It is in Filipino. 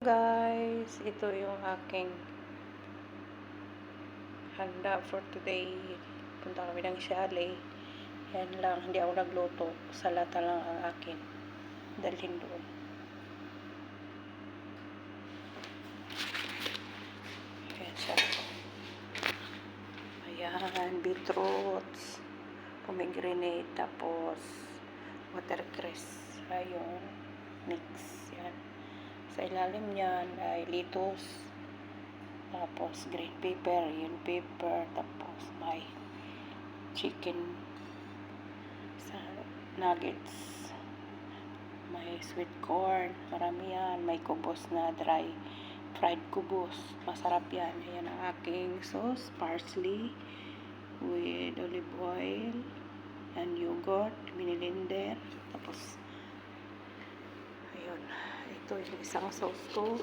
Guys, ito yung aking handa for today. Punta kami ng chalet. Yan lang, hindi ako nagluto. Salata lang ang akin. Dalhin doon. Ayan siya. Ayan, beetroots, pomegranate, tapos watercress. Ayun, mix. Yan. Sa ilalim niyan ay lettuce, tapos green pepper, yun pepper, tapos may chicken sa nuggets, may sweet corn, marami yan, may kubos na dry fried kubos, masarap yan. Ayan ang aking sauce, parsley with olive oil and yogurt, minilinder, tapos ayun, ito yung isang sauce ko.